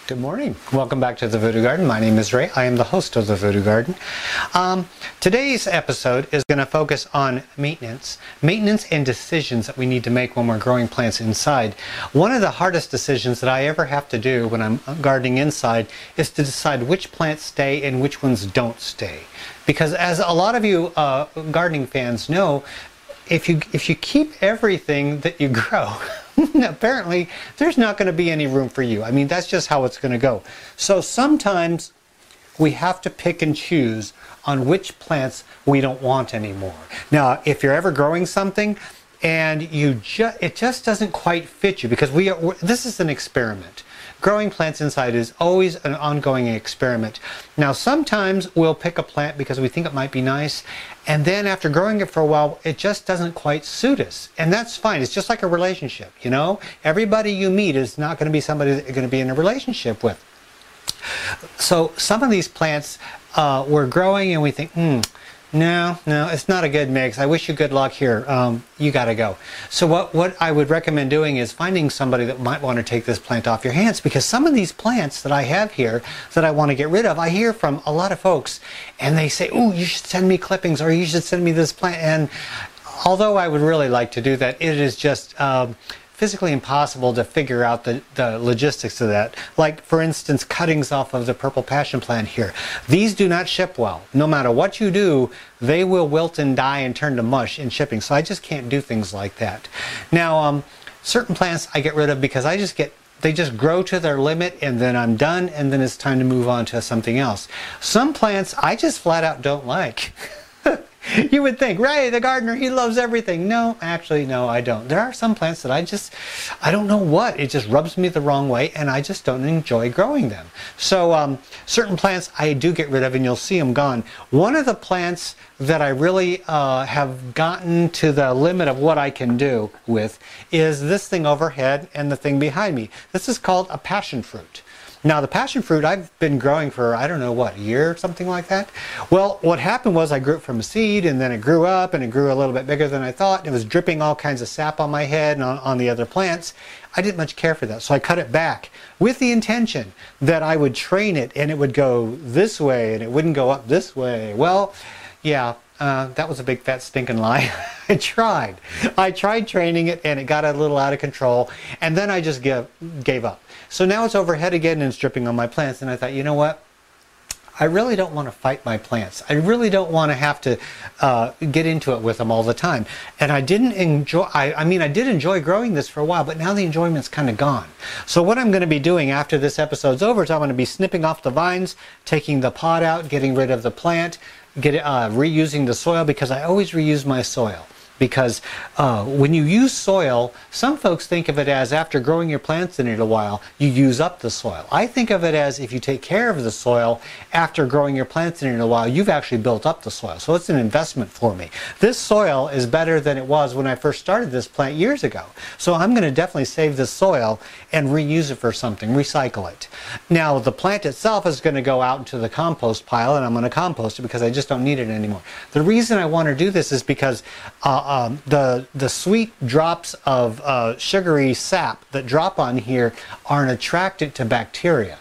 Good morning. Welcome back to the Voodoo Garden. My name is Ray. I am the host of the Voodoo Garden. Today's episode is going to focus on maintenance and decisions that we need to make when we're growing plants inside. One of the hardest decisions that I ever have to do when I'm gardening inside is to decide which plants stay and which ones don't stay. Because as a lot of you gardening fans know, if you keep everything that you grow, apparently there's not going to be any room for you. I mean, that's just how it's going to go. So sometimes we have to pick and choose on which plants we don't want anymore. Now, if you're ever growing something and it just doesn't quite fit you, because this is an experiment. Growing plants inside is always an ongoing experiment. Now, sometimes we'll pick a plant because we think it might be nice, and then after growing it for a while, it just doesn't quite suit us. And that's fine. It's just like a relationship, you know? Everybody you meet is not going to be somebody that you're going to be in a relationship with. So some of these plants we're growing and we think, no, it's not a good mix. I wish you good luck here. You got to go. So what I would recommend doing is finding somebody that might want to take this plant off your hands, because some of these plants that I have here that I want to get rid of, I hear from a lot of folks and they say, oh, you should send me clippings, or you should send me this plant. And although I would really like to do that, it is just physically impossible to figure out the logistics of that. Like, for instance, cuttings off of the purple passion plant here. These do not ship well. No matter what you do, they will wilt and die and turn to mush in shipping. So I just can't do things like that. Now, certain plants I get rid of because they just grow to their limit, and then I'm done, and then it's time to move on to something else. Some plants I just flat out don't like. You would think, Ray, the gardener, he loves everything. No, actually, no, I don't. There are some plants that I don't know what, it just rubs me the wrong way, and I just don't enjoy growing them. So certain plants I do get rid of, and you'll see them gone. One of the plants that I really have gotten to the limit of what I can do with is this thing overhead and the thing behind me. This is called a passion fruit. Now, the passion fruit I've been growing for, I don't know what, a year or something like that. Well, what happened was I grew it from a seed, and then it grew up, and it grew a little bit bigger than I thought. It was dripping all kinds of sap on my head and on the other plants. I didn't much care for that, so I cut it back with the intention that I would train it and it would go this way and it wouldn't go up this way. Well, yeah. That was a big fat stinking lie. I tried training it, and it got a little out of control, and then I just gave up. So now it's overhead again and it's dripping on my plants, and I thought, you know what? I really don't want to fight my plants. I really don't want to have to get into it with them all the time. And I didn't enjoy, I mean, I did enjoy growing this for a while, but now the enjoyment's kind of gone. So what I'm going to be doing after this episode's over is I'm going to be snipping off the vines, taking the pot out, getting rid of the plant, reusing the soil, because I always reuse my soil. Because when you use soil, some folks think of it as after growing your plants in it a while, you use up the soil. I think of it as if you take care of the soil after growing your plants in it a while, you've actually built up the soil. So it's an investment for me. This soil is better than it was when I first started this plant years ago. So I'm going to definitely save this soil and reuse it for something, recycle it. Now, the plant itself is going to go out into the compost pile, and I'm going to compost it because I just don't need it anymore. The reason I want to do this is because the sweet drops of sugary sap that drop on here aren't attracted to bacteria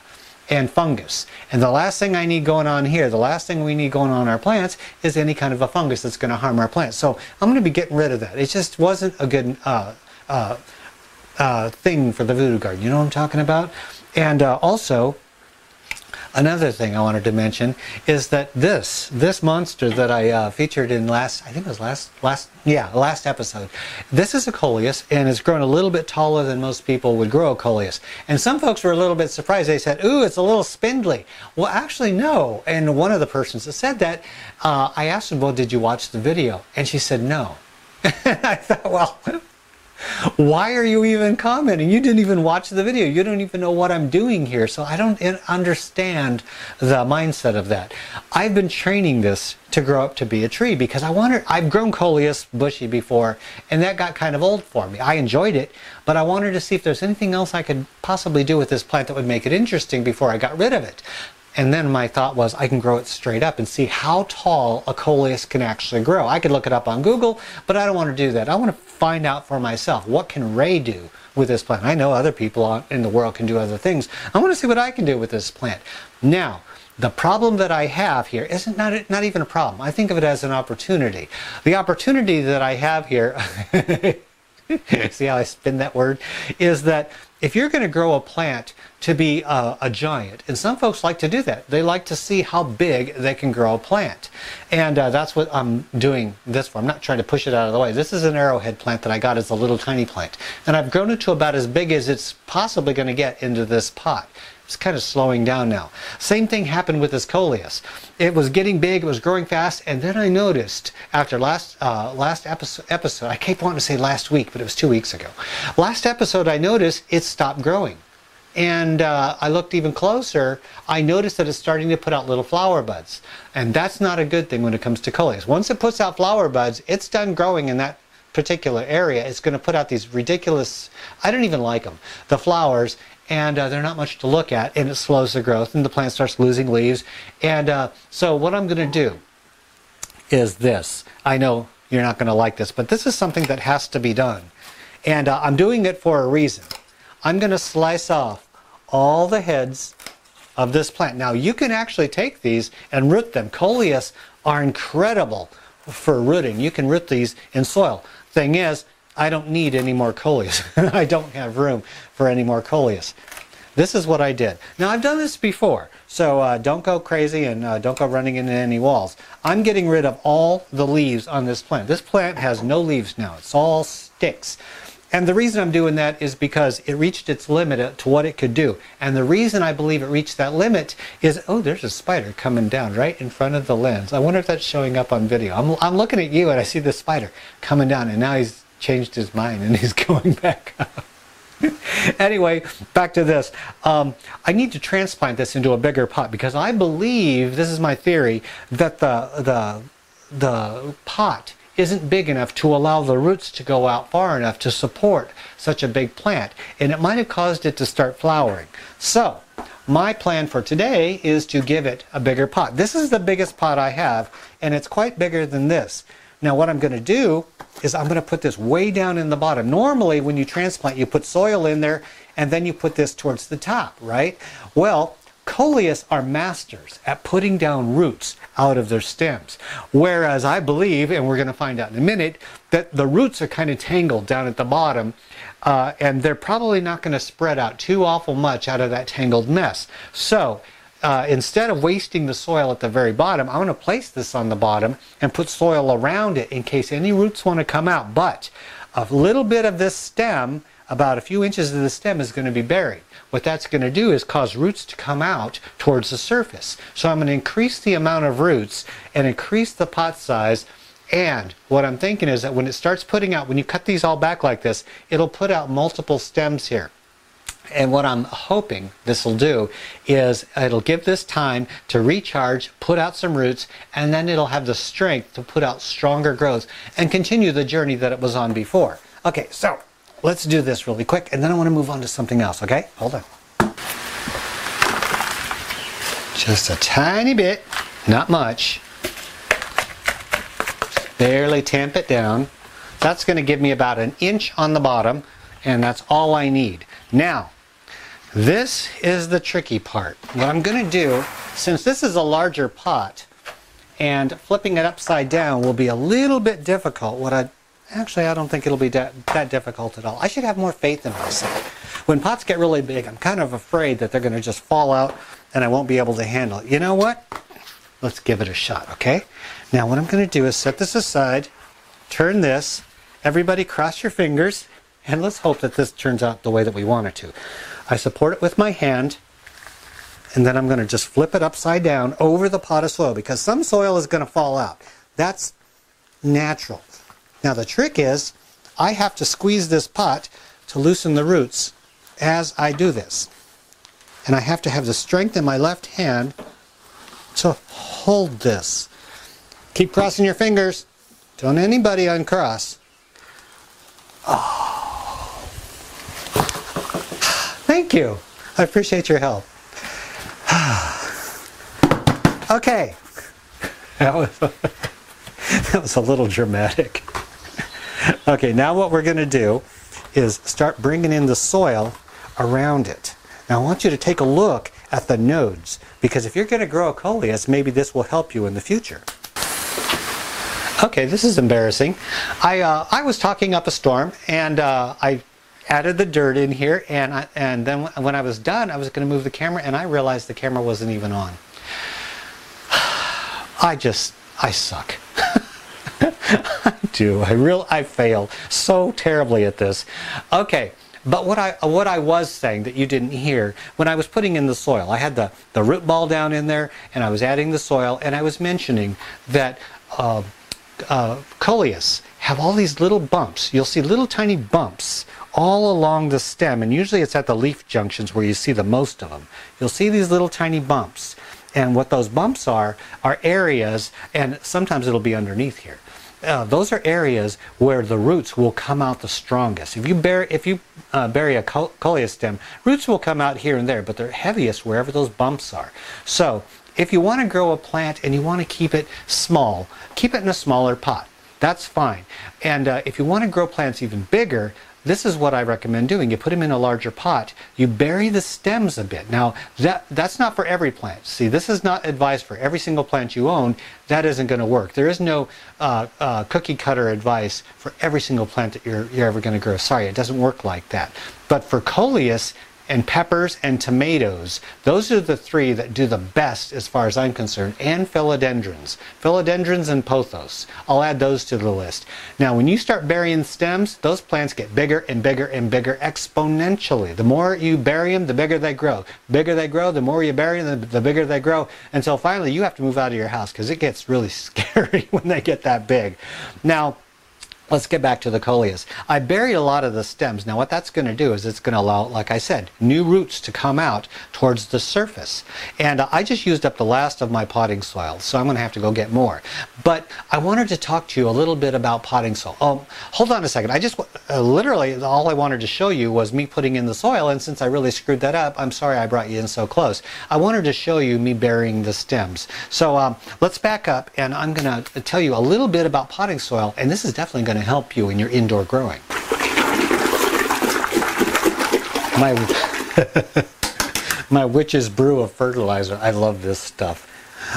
and fungus. And the last thing I need going on here, the last thing we need going on our plants, is any kind of a fungus that's going to harm our plants. So I'm going to be getting rid of that. It just wasn't a good thing for the Voodoo Garden. You know what I'm talking about? And also, another thing I wanted to mention is that this monster that I featured in last episode, this is a Coleus, and it's grown a little bit taller than most people would grow a Coleus. And some folks were a little bit surprised. They said, ooh, it's a little spindly. Well, actually, no. And one of the persons that said that, I asked her, well, did you watch the video? And she said, no. And I thought, well, why are you even commenting? You didn't even watch the video. You don't even know what I'm doing here. So I don't understand the mindset of that. I've been training this to grow up to be a tree because I've grown Coleus bushy before, and that got kind of old for me. I enjoyed it, but I wanted to see if there's anything else I could possibly do with this plant that would make it interesting before I got rid of it. And then my thought was I can grow it straight up and see how tall a Coleus can actually grow. I could look it up on Google, but I don't want to do that. I want to find out for myself, what can Ray do with this plant? I know other people in the world can do other things. I want to see what I can do with this plant. Now, the problem that I have here isn't not even a problem. I think of it as an opportunity. The opportunity that I have here, see how I spin that word, is that if you're going to grow a plant to be a giant, and some folks like to do that, they like to see how big they can grow a plant. And that's what I'm doing this for. I'm not trying to push it out of the way. This is an arrowhead plant that I got as a little tiny plant. And I've grown it to about as big as it's possibly going to get into this pot. It's kind of slowing down now. Same thing happened with this Coleus. It was getting big, it was growing fast, and then I noticed after last episode, I keep wanting to say last week, but it was 2 weeks ago. Last episode I noticed it stopped growing. And I looked even closer, I noticed that it's starting to put out little flower buds. And that's not a good thing when it comes to Coleus. Once it puts out flower buds, it's done growing in that particular area. It's going to put out these ridiculous, I don't even like them, the flowers, and they're not much to look at, and it slows the growth, and the plant starts losing leaves. And so what I'm going to do is this. I know you're not going to like this, but this is something that has to be done. And I'm doing it for a reason. I'm going to slice off all the heads of this plant. Now, you can actually take these and root them. Coleus are incredible for rooting. You can root these in soil. Thing is, I don't need any more Coleus. I don't have room for any more Coleus. This is what I did. Now, I've done this before, so don't go crazy and don't go running into any walls. I'm getting rid of all the leaves on this plant. This plant has no leaves now. It's all sticks. And the reason I'm doing that is because it reached its limit to what it could do. And the reason I believe it reached that limit is, oh, there's a spider coming down right in front of the lens. I wonder if that's showing up on video. I'm looking at you and I see the spider coming down, and now he's changed his mind and he's going back up. Anyway, back to this. I need to transplant this into a bigger pot because I believe, this is my theory, that the pot isn't big enough to allow the roots to go out far enough to support such a big plant, and it might have caused it to start flowering. So my plan for today is to give it a bigger pot. This is the biggest pot I have, and it's quite bigger than this. Now what I'm going to do is I'm going to put this way down in the bottom. Normally when you transplant, you put soil in there and then you put this towards the top, right? Well, Coleus are masters at putting down roots out of their stems. Whereas I believe, and we're going to find out in a minute, that the roots are kind of tangled down at the bottom, and they're probably not going to spread out too awful much out of that tangled mess. So instead of wasting the soil at the very bottom, I'm going to place this on the bottom and put soil around it in case any roots want to come out. But a little bit of this stem, about a few inches of the stem, is going to be buried. What that's going to do is cause roots to come out towards the surface. So I'm going to increase the amount of roots and increase the pot size. And what I'm thinking is that when it starts putting out, when you cut these all back like this, it'll put out multiple stems here. And what I'm hoping this will do is it'll give this time to recharge, put out some roots, and then it'll have the strength to put out stronger growth and continue the journey that it was on before. Okay, so let's do this really quick, and then I want to move on to something else, okay? Hold on. Just a tiny bit, not much. Just barely tamp it down. That's going to give me about an inch on the bottom, and that's all I need. Now, this is the tricky part. What I'm going to do, since this is a larger pot, and flipping it upside down will be a little bit difficult. Actually, I don't think it'll be that difficult at all. I should have more faith in myself. When pots get really big, I'm kind of afraid that they're going to just fall out and I won't be able to handle it. You know what? Let's give it a shot, okay? Now what I'm going to do is set this aside, turn this, everybody cross your fingers, and let's hope that this turns out the way that we want it to. I support it with my hand, and then I'm going to just flip it upside down over the pot of soil, because some soil is going to fall out. That's natural. Now the trick is, I have to squeeze this pot to loosen the roots as I do this. And I have to have the strength in my left hand to hold this. Keep crossing your fingers. Don't anybody uncross. Oh. Thank you. I appreciate your help. Okay, that was a little dramatic. Okay, now what we're going to do is start bringing in the soil around it. Now I want you to take a look at the nodes, because if you're going to grow a Coleus, maybe this will help you in the future. Okay, this is embarrassing. I was talking up a storm, and I added the dirt in here, and then when I was done, I was going to move the camera, and I realized the camera wasn't even on. I suck. I fail so terribly at this. Okay, but what I was saying that you didn't hear, when I was putting in the soil, I had the root ball down in there, and I was adding the soil, and I was mentioning that Coleus have all these little bumps. You'll see little tiny bumps all along the stem, and usually it's at the leaf junctions where you see the most of them. You'll see these little tiny bumps, and what those bumps are areas, and sometimes it'll be underneath here. Those are areas where the roots will come out the strongest. If you bury a Coleus stem, roots will come out here and there, but they're heaviest wherever those bumps are. So if you want to grow a plant and you want to keep it small, keep it in a smaller pot. That's fine. And if you want to grow plants even bigger, this is what I recommend doing. You put them in a larger pot. You bury the stems a bit. Now, that's not for every plant. See, this is not advice for every single plant you own. That isn't going to work. There is no cookie cutter advice for every single plant that you're ever going to grow. Sorry, it doesn't work like that. But for Coleus and peppers and tomatoes, those are the three that do the best as far as I'm concerned, and philodendrons. Philodendrons and pothos. I'll add those to the list. Now when you start burying stems, those plants get bigger and bigger and bigger exponentially. The more you bury them, the bigger they grow. The bigger they grow, the more you bury them, the bigger they grow, until finally you have to move out of your house because it gets really scary when they get that big. Now, let's get back to the Coleus. I buried a lot of the stems. Now what that's going to do is it's going to allow, like I said, new roots to come out towards the surface. And I just used up the last of my potting soil, so I'm going to have to go get more. But I wanted to talk to you a little bit about potting soil. Hold on a second. I just, literally, all I wanted to show you was me putting in the soil, and since I really screwed that up, I'm sorry I brought you in so close. I wanted to show you me burying the stems. So let's back up, and I'm going to tell you a little bit about potting soil, and this is definitely going to help you in your indoor growing. My witch's brew of fertilizer. I love this stuff.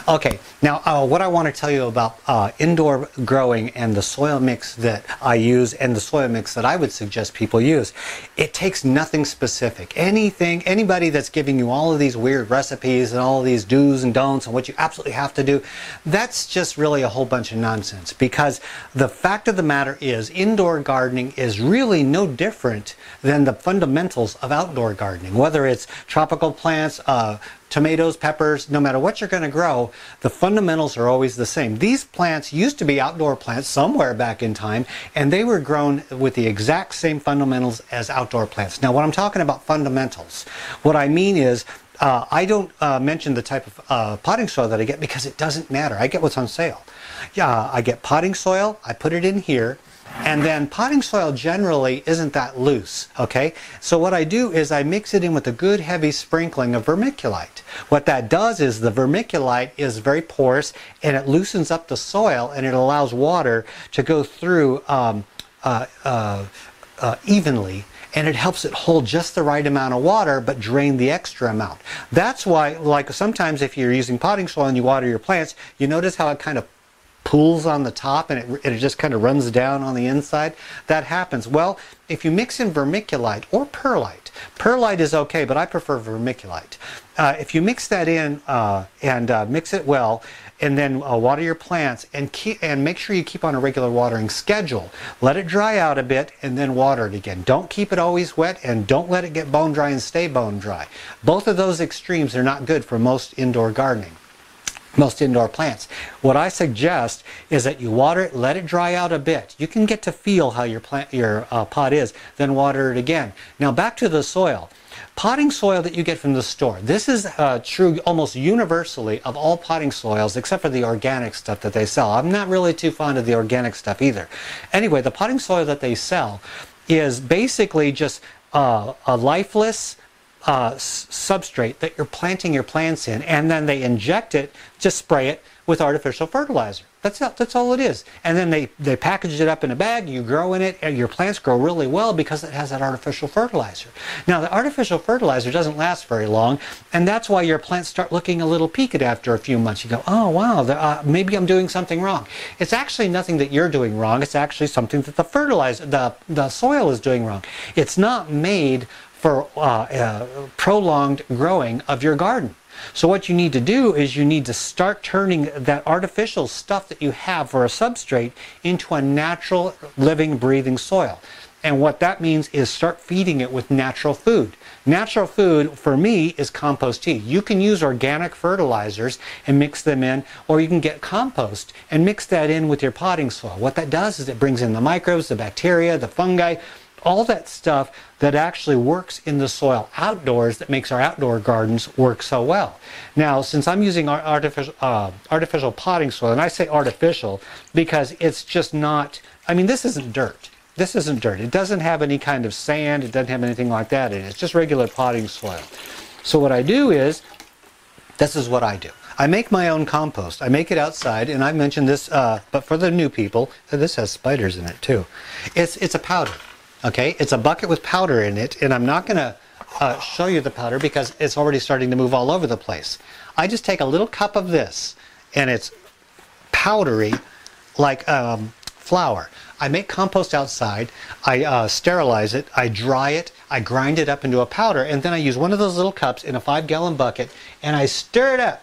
Okay, now what I want to tell you about indoor growing and the soil mix that I use and the soil mix that I would suggest people use. It takes nothing specific. Anybody that's giving you all of these weird recipes and all of these do's and don'ts and what you absolutely have to do, that's just really a whole bunch of nonsense, because the fact of the matter is indoor gardening is really no different than the fundamentals of outdoor gardening. Whether it's tropical plants, tomatoes, peppers, no matter what you're going to grow, the fundamentals are always the same. These plants used to be outdoor plants somewhere back in time, and they were grown with the exact same fundamentals as outdoor plants. Now, when I'm talking about fundamentals, what I mean is I don't mention the type of potting soil that I get, because it doesn't matter. I get what's on sale. Yeah, I get potting soil, I put it in here, and then potting soil generally isn't that loose, okay? So what I do is I mix it in with a good heavy sprinkling of vermiculite. What that does is the vermiculite is very porous, and it loosens up the soil, and it allows water to go through evenly, and it helps it hold just the right amount of water but drain the extra amount. That's why, like, sometimes if you're using potting soil and you water your plants, you notice how it kind of pools on the top and it just kind of runs down on the inside. That happens. Well, if you mix in vermiculite or perlite is okay, but I prefer vermiculite. If you mix that in and mix it well, and then water your plants, and make sure you keep on a regular watering schedule. Let it dry out a bit and then water it again. Don't keep it always wet, and don't let it get bone dry and stay bone dry. Both of those extremes are not good for most indoor gardening. Most indoor plants. What I suggest is that you water it, let it dry out a bit. You can get to feel how your pot is, then water it again. Now back to the soil. Potting soil that you get from the store. This is true almost universally of all potting soils, except for the organic stuff that they sell. I'm not really too fond of the organic stuff either. Anyway, the potting soil that they sell is basically just a lifeless substrate that you're planting your plants in, and then they inject it, just spray it with artificial fertilizer. That's all it is. And then they package it up in a bag, you grow in it, and your plants grow really well because it has that artificial fertilizer. Now, the artificial fertilizer doesn't last very long, and that's why your plants start looking a little peaked after a few months. You go, oh, wow, maybe I'm doing something wrong. It's actually nothing that you're doing wrong. It's actually something that the fertilizer, the soil is doing wrong. It's not made for prolonged growing of your garden. So what you need to do is you need to start turning that artificial stuff that you have for a substrate into a natural, living, breathing soil. And what that means is start feeding it with natural food. Natural food, for me, is compost tea. You can use organic fertilizers and mix them in, or you can get compost and mix that in with your potting soil. What that does is it brings in the microbes, the bacteria, the fungi, all that stuff that actually works in the soil outdoors that makes our outdoor gardens work so well. Now, since I'm using artificial potting soil, and I say artificial because it's just not, I mean, this isn't dirt. This isn't dirt. It doesn't have any kind of sand. It doesn't have anything like that in it. It's just regular potting soil. So what I do is, this is what I do. I make my own compost. I make it outside, and I mentioned this, but for the new people, this has spiders in it too. It's a powder. Okay, it's a bucket with powder in it, and I'm not going to show you the powder because it's already starting to move all over the place. I just take a little cup of this, and it's powdery like flour. I make compost outside, I sterilize it, I dry it, I grind it up into a powder, and then I use one of those little cups in a 5-gallon bucket, and I stir it up.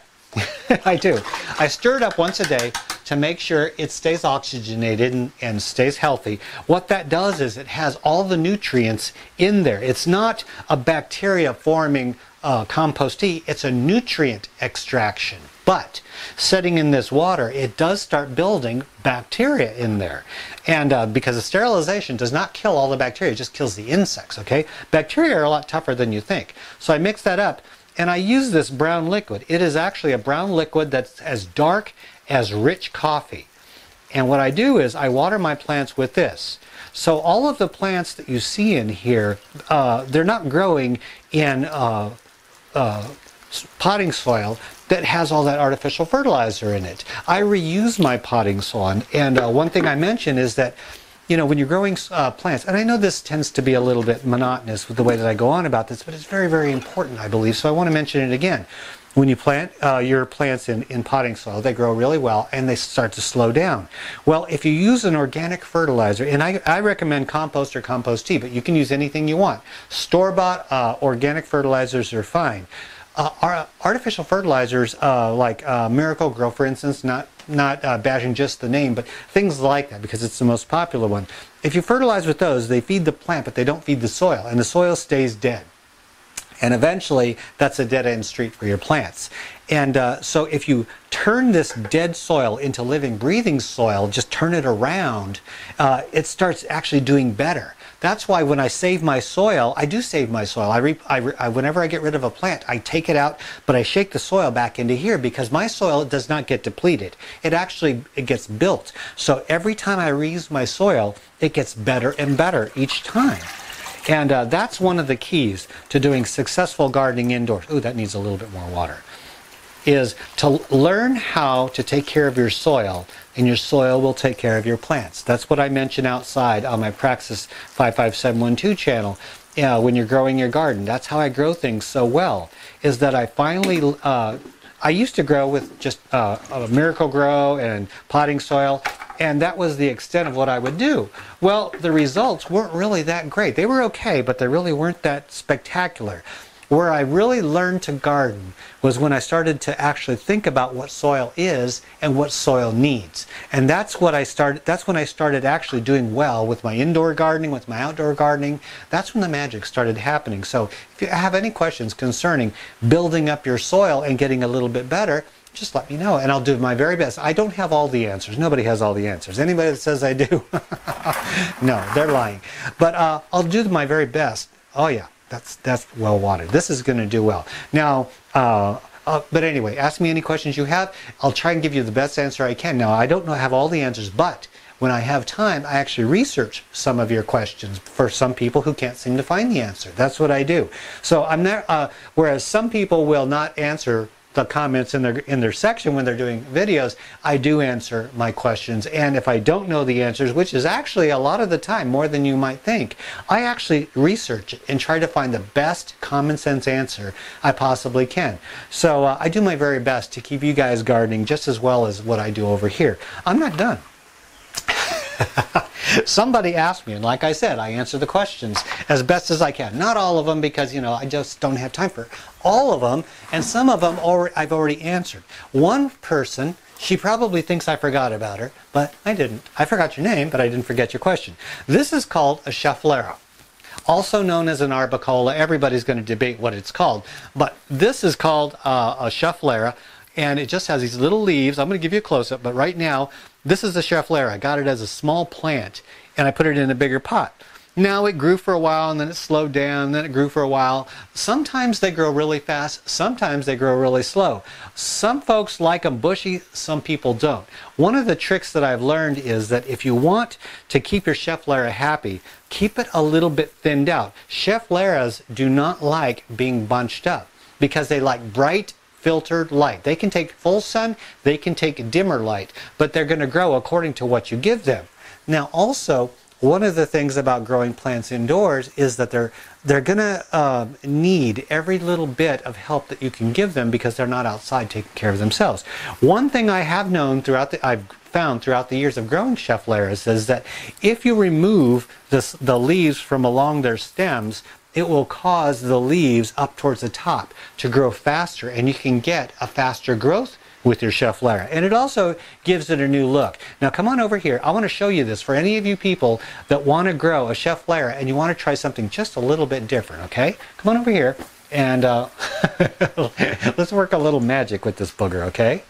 I do. I stir it up once a day to make sure it stays oxygenated and stays healthy. What that does is it has all the nutrients in there. It's not a bacteria forming compost tea, it's a nutrient extraction. But setting in this water, it does start building bacteria in there. And because the sterilization does not kill all the bacteria, it just kills the insects, okay? Bacteria are a lot tougher than you think. So I mix that up, and I use this brown liquid. It is actually a brown liquid that's as dark as rich coffee. And what I do is I water my plants with this. So all of the plants that you see in here, they're not growing in potting soil that has all that artificial fertilizer in it. I reuse my potting soil, and one thing I mention is that, you know, when you're growing plants, and I know this tends to be a little bit monotonous with the way that I go on about this, but it's very, very important, I believe, so I want to mention it again. When you plant your plants in potting soil, they grow really well and they start to slow down. Well, if you use an organic fertilizer, and I recommend compost or compost tea, but you can use anything you want. Store-bought organic fertilizers are fine. Artificial fertilizers like Miracle Grow, for instance, not bashing just the name, but things like that because it's the most popular one. If you fertilize with those, they feed the plant, but they don't feed the soil, and the soil stays dead. And eventually, that's a dead-end street for your plants. And so if you turn this dead soil into living, breathing soil, just turn it around, it starts actually doing better. That's why when I save my soil, I do save my soil. Whenever I get rid of a plant, I take it out, but I shake the soil back into here because my soil does not get depleted. It gets built. So every time I reuse my soil, it gets better and better each time. And that's one of the keys to doing successful gardening indoors. Ooh, that needs a little bit more water. Is to learn how to take care of your soil, and your soil will take care of your plants. That's what I mention outside on my Praxis 55712 channel. When you're growing your garden, that's how I grow things so well. Is that I finally, I used to grow with just a Miracle Grow and potting soil, and that was the extent of what I would do. Well, the results weren't really that great. They were okay, but they really weren't that spectacular. Where I really learned to garden was when I started to actually think about what soil is and what soil needs. And that's when I started actually doing well with my indoor gardening, with my outdoor gardening. That's when the magic started happening. So if you have any questions concerning building up your soil and getting a little bit better, just let me know, and I'll do my very best. I don't have all the answers. Nobody has all the answers. Anybody that says I do, no, they're lying. But I'll do my very best. Oh yeah, that's well watered. This is going to do well. Now, but anyway, ask me any questions you have. I'll try and give you the best answer I can. Now, I don't have all the answers, but when I have time, I actually research some of your questions for some people who can't seem to find the answer. That's what I do. So I'm there, whereas some people will not answer the comments in their section when they're doing videos, I do answer my questions. And if I don't know the answers, which is actually a lot of the time, more than you might think, I actually research it and try to find the best common sense answer I possibly can. So I do my very best to keep you guys gardening just as well as what I do over here. I'm not done. Somebody asked me, and like I said, I answer the questions as best as I can. Not all of them, because I just don't have time for all of them, and some of them I've already answered. One person, she probably thinks I forgot about her, but I didn't. I forgot your name, but I didn't forget your question. This is called a Schefflera, also known as an arbicola. Everybody's going to debate what it's called, but this is called a Schefflera, and it just has these little leaves. I'm going to give you a close-up, but right now, this is a Schefflera. I got it as a small plant, and I put it in a bigger pot. Now it grew for a while, and then it slowed down, and then it grew for a while. Sometimes they grow really fast, sometimes they grow really slow. Some folks like them bushy, some people don't. One of the tricks that I've learned is that if you want to keep your Schefflera happy, keep it a little bit thinned out. Scheffleras do not like being bunched up because they like bright, filtered light. They can take full sun, they can take dimmer light, but they're going to grow according to what you give them. Now also, one of the things about growing plants indoors is that they're going to need every little bit of help that you can give them because they're not outside taking care of themselves. One thing I have known I've found throughout the years of growing Scheffleras is that if you remove the leaves from along their stems, it will cause the leaves up towards the top to grow faster, and you can get a faster growth with your Schefflera. And it also gives it a new look. Now come on over here. I want to show you this for any of you people that want to grow a Schefflera and you want to try something just a little bit different, okay? Come on over here and let's work a little magic with this booger, okay?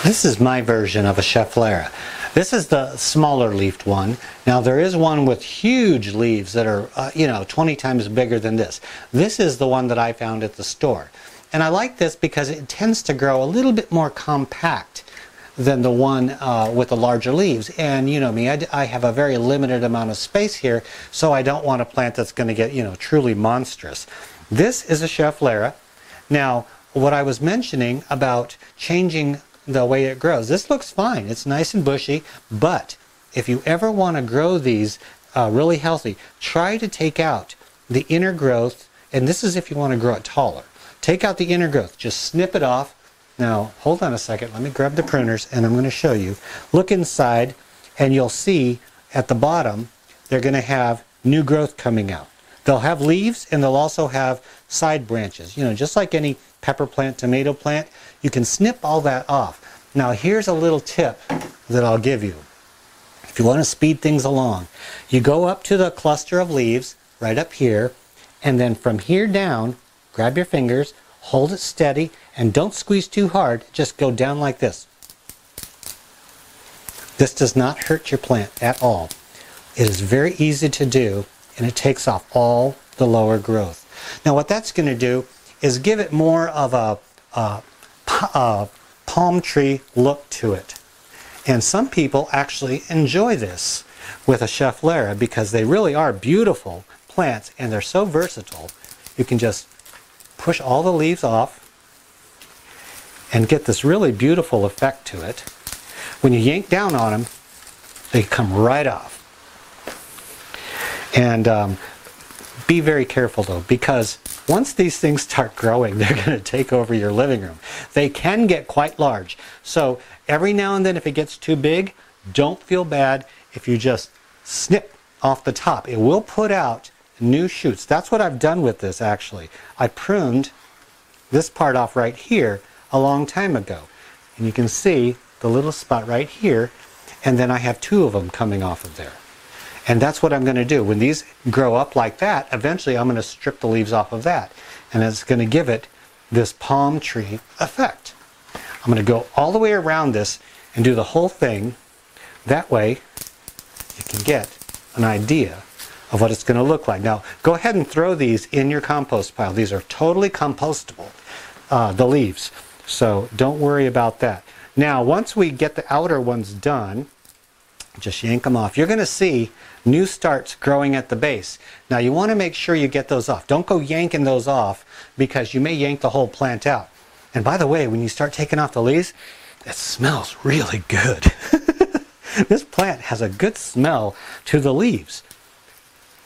This is my version of a Schefflera. This is the smaller leafed one. Now there is one with huge leaves that are 20 times bigger than this. This is the one that I found at the store. And I like this because it tends to grow a little bit more compact than the one with the larger leaves. And you know me, I have a very limited amount of space here, so I don't want a plant that's going to get truly monstrous. This is a Schefflera. Now what I was mentioning about changing the way it grows, this looks fine. It's nice and bushy, but if you ever want to grow these really healthy, try to take out the inner growth, and this is if you want to grow it taller. Take out the inner growth, just snip it off. Now hold on a second, let me grab the pruners and I'm going to show you. Look inside and you'll see at the bottom they're going to have new growth coming out. They'll have leaves and they'll also have side branches. Just like any pepper plant, tomato plant, you can snip all that off. Now here's a little tip that I'll give you. If you want to speed things along, you go up to the cluster of leaves right up here, and then from here down, grab your fingers, hold it steady, and don't squeeze too hard. Just go down like this. This does not hurt your plant at all. It is very easy to do, and it takes off all the lower growth. Now what that's going to do is give it more of a palm tree look to it. And some people actually enjoy this with a Schefflera because they really are beautiful plants and they're so versatile. You can just push all the leaves off and get this really beautiful effect to it. When you yank down on them, they come right off. And be very careful though, because once these things start growing, they're going to take over your living room. They can get quite large. So every now and then if it gets too big, don't feel bad if you just snip off the top. It will put out new shoots. That's what I've done with this actually. I pruned this part off right here a long time ago. And you can see the little spot right here, and then I have two of them coming off of there. And that's what I'm going to do. When these grow up like that, eventually I'm going to strip the leaves off of that. And it's going to give it this palm tree effect. I'm going to go all the way around this and do the whole thing. That way you can get an idea of what it's going to look like. Now, go ahead and throw these in your compost pile. These are totally compostable, the leaves. So don't worry about that. Now, once we get the outer ones done, Just yank them off. You're going to see new starts growing at the base. Now you want to make sure you get those off. Don't go yanking those off because you may yank the whole plant out. And by the way, when you start taking off the leaves, it smells really good. This plant has a good smell to the leaves.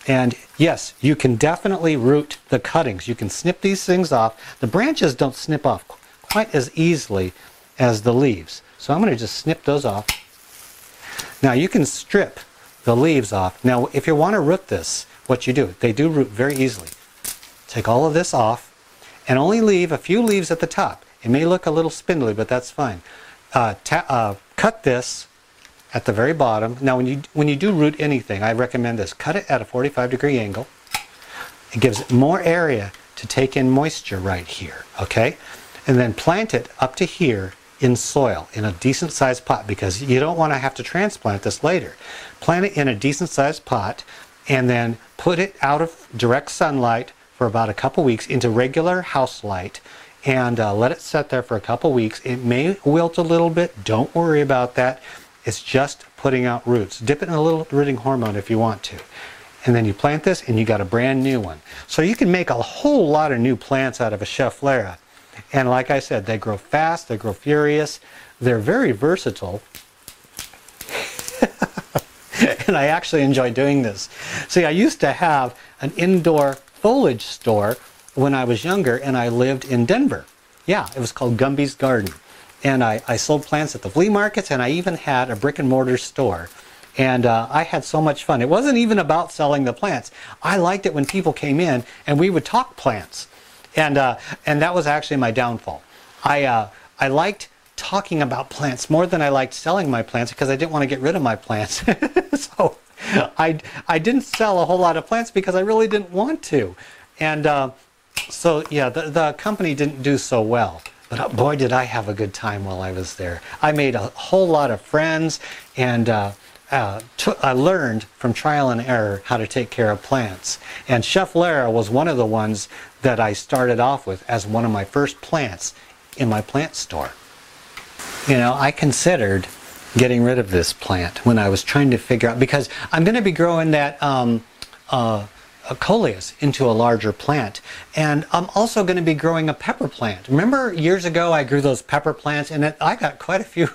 And yes, you can definitely root the cuttings. You can snip these things off. The branches don't snip off quite as easily as the leaves. So I'm going to just snip those off. Now you can strip the leaves off. Now if you want to root this, what you do, they do root very easily. Take all of this off and only leave a few leaves at the top. It may look a little spindly, but that's fine. Cut this at the very bottom. Now when you do root anything, I recommend this. Cut it at a 45-degree angle. It gives it more area to take in moisture right here, okay? And then plant it up to here in soil, in a decent sized pot, because you don't want to have to transplant this later. Plant it in a decent sized pot and then put it out of direct sunlight for about a couple weeks into regular house light and let it sit there for a couple weeks. It may wilt a little bit. Don't worry about that. It's just putting out roots. Dip it in a little rooting hormone if you want to. And then you plant this and you got a brand new one. So you can make a whole lot of new plants out of a Schefflera. And like I said, they grow fast, they grow furious, they're very versatile. And I actually enjoy doing this. See, I used to have an indoor foliage store when I was younger, and I lived in Denver. Yeah, it was called Gumby's Garden. And I sold plants at the flea markets, and I even had a brick and mortar store. And I had so much fun. It wasn't even about selling the plants. I liked it when people came in and we would talk plants. And that was actually my downfall. I liked talking about plants more than I liked selling my plants because I didn't want to get rid of my plants. So I didn't sell a whole lot of plants because I really didn't want to. And so yeah, the company didn't do so well. But boy, did I have a good time while I was there. I made a whole lot of friends, and I learned from trial and error how to take care of plants. And Schefflera was one of the ones that I started off with as one of my first plants in my plant store. You know, I considered getting rid of this plant when I was trying to figure out, because I'm going to be growing that a Coleus into a larger plant, and I'm also going to be growing a pepper plant. Remember years ago I grew those pepper plants, and I got quite a few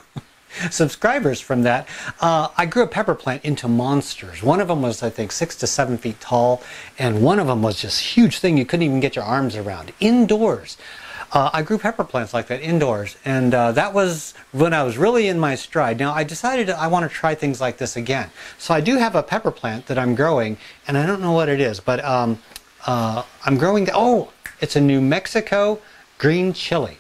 subscribers from that. I grew a pepper plant into monsters. One of them was, I think, 6 to 7 feet tall, and one of them was just huge thing you couldn't even get your arms around, indoors. I grew pepper plants like that indoors, and that was when I was really in my stride. Now I decided I want to try things like this again. So I do have a pepper plant that I'm growing, and I don't know what it is, but I'm growing, oh, it's a New Mexico green chili.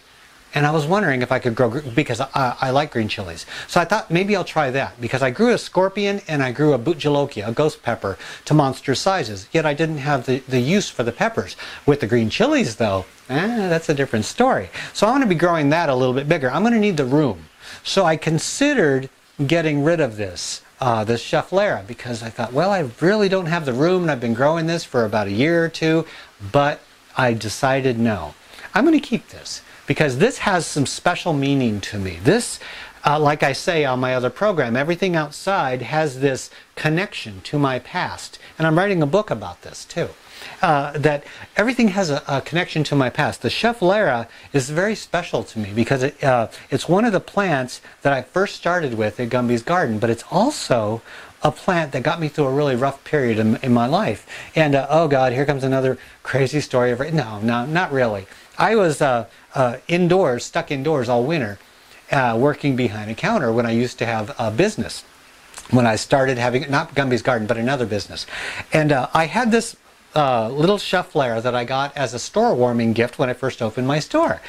And I was wondering if I could grow, because I like green chilies. So I thought maybe I'll try that, because I grew a scorpion and I grew a butjalokia, a ghost pepper, to monster sizes. Yet I didn't have the use for the peppers. With the green chilies though, that's a different story. So I want to be growing that a little bit bigger. I'm going to need the room. So I considered getting rid of this Schefflera, because I thought, well, I really don't have the room, and I've been growing this for about a year or two, but I decided no. I'm going to keep this, because this has some special meaning to me. This, like I say on my other program, everything outside has this connection to my past. And I'm writing a book about this too. That everything has a connection to my past. The Schefflera is very special to me because it's one of the plants that I first started with at Gumby's Garden, but it's also a plant that got me through a really rough period in my life. And oh God, here comes another crazy story. No, not really. I was indoors, stuck indoors all winter, working behind a counter when I used to have a business. When I started having, not Gumby's Garden, but another business. And I had this little Schefflera that I got as a store warming gift when I first opened my store.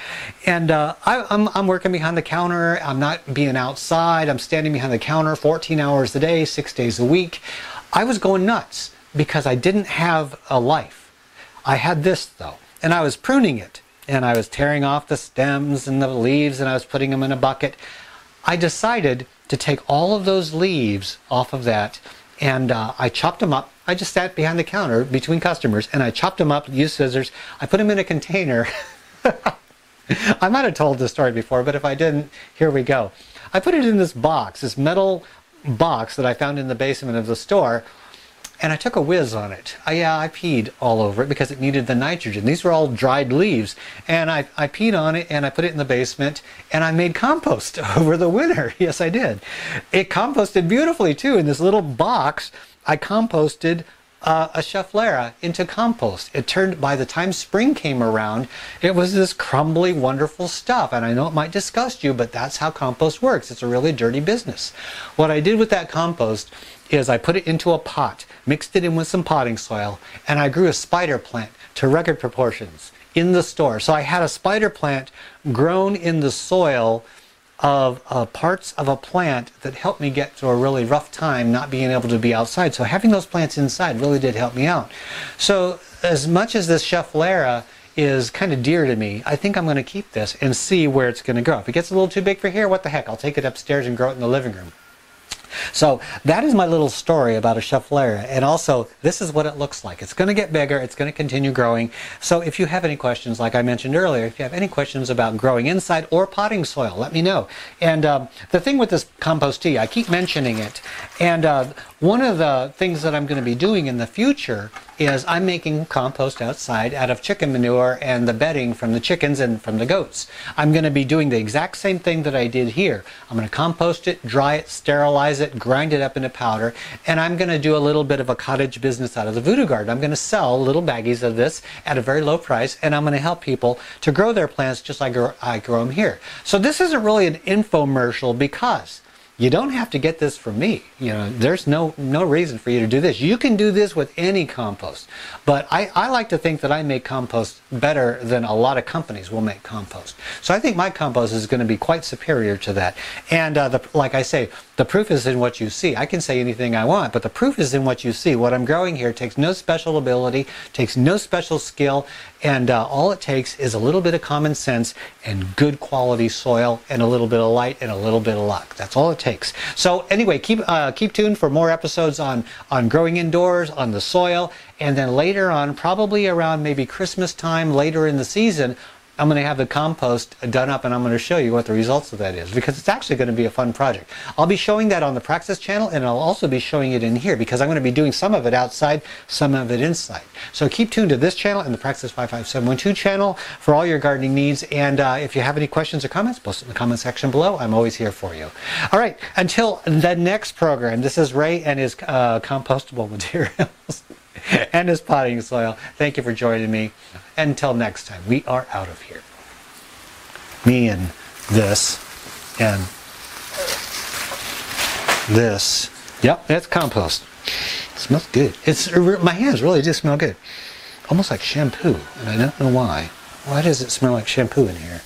And I'm working behind the counter. I'm not being outside. I'm standing behind the counter 14 hours a day, 6 days a week. I was going nuts because I didn't have a life. I had this though, and I was pruning it. And I was tearing off the stems and the leaves, and I was putting them in a bucket. I decided to take all of those leaves off of that, and I chopped them up. I just sat behind the counter between customers, and I chopped them up, used scissors. I put them in a container. I might have told this story before, but if I didn't, here we go. I put it in this box, this metal box that I found in the basement of the store, and I took a whiz on it. I peed all over it because it needed the nitrogen. These were all dried leaves. And I peed on it and I put it in the basement and I made compost over the winter. Yes, I did. It composted beautifully too. In this little box, I composted a Schefflera into compost. It turned, by the time spring came around, it was this crumbly, wonderful stuff. And I know it might disgust you, but that's how compost works. It's a really dirty business. What I did with that compost is I put it into a pot, mixed it in with some potting soil, and I grew a spider plant to record proportions in the store. So I had a spider plant grown in the soil of parts of a plant that helped me get through a really rough time not being able to be outside. So having those plants inside really did help me out. So as much as this Schefflera is kind of dear to me, I think I'm going to keep this and see where it's going to grow. If it gets a little too big for here, what the heck, I'll take it upstairs and grow it in the living room. So that is my little story about a Schefflera, and also this is what it looks like. It's going to get bigger, it's going to continue growing. So if you have any questions, like I mentioned earlier, if you have any questions about growing inside or potting soil, let me know. And the thing with this compost tea, I keep mentioning it, and one of the things that I'm going to be doing in the future is I'm making compost outside out of chicken manure and the bedding from the chickens and from the goats. I'm going to be doing the exact same thing that I did here. I'm going to compost it, dry it, sterilize it, grind it up into powder, and I'm going to do a little bit of a cottage business out of the Voodoo Garden. I'm going to sell little baggies of this at a very low price, and I'm going to help people to grow their plants just like I grow them here. So this isn't really an infomercial because you don't have to get this from me. You know, there's no reason for you to do this. You can do this with any compost. But I like to think that I make compost better than a lot of companies will make compost. So I think my compost is going to be quite superior to that. And like I say, the proof is in what you see. I can say anything I want, but the proof is in what you see. What I'm growing here takes no special ability, takes no special skill, and all it takes is a little bit of common sense and good quality soil and a little bit of light and a little bit of luck. That's all it takes. So anyway, keep tuned for more episodes on growing indoors, on the soil, and then later on, probably around maybe Christmas time, later in the season, I'm going to have the compost done up and I'm going to show you what the results of that is, because it's actually going to be a fun project. I'll be showing that on the Praxis channel, and I'll also be showing it in here because I'm going to be doing some of it outside, some of it inside. So keep tuned to this channel and the Praxis 55712 channel for all your gardening needs. And if you have any questions or comments, post it in the comment section below. I'm always here for you. All right, until the next program, this is Ray and his compostable materials and his potting soil. Thank you for joining me. Until next time, we are out of here. Me and this and this. Yep, that's compost. It smells good. My hands really do smell good. Almost like shampoo, and I don't know why. Why does it smell like shampoo in here?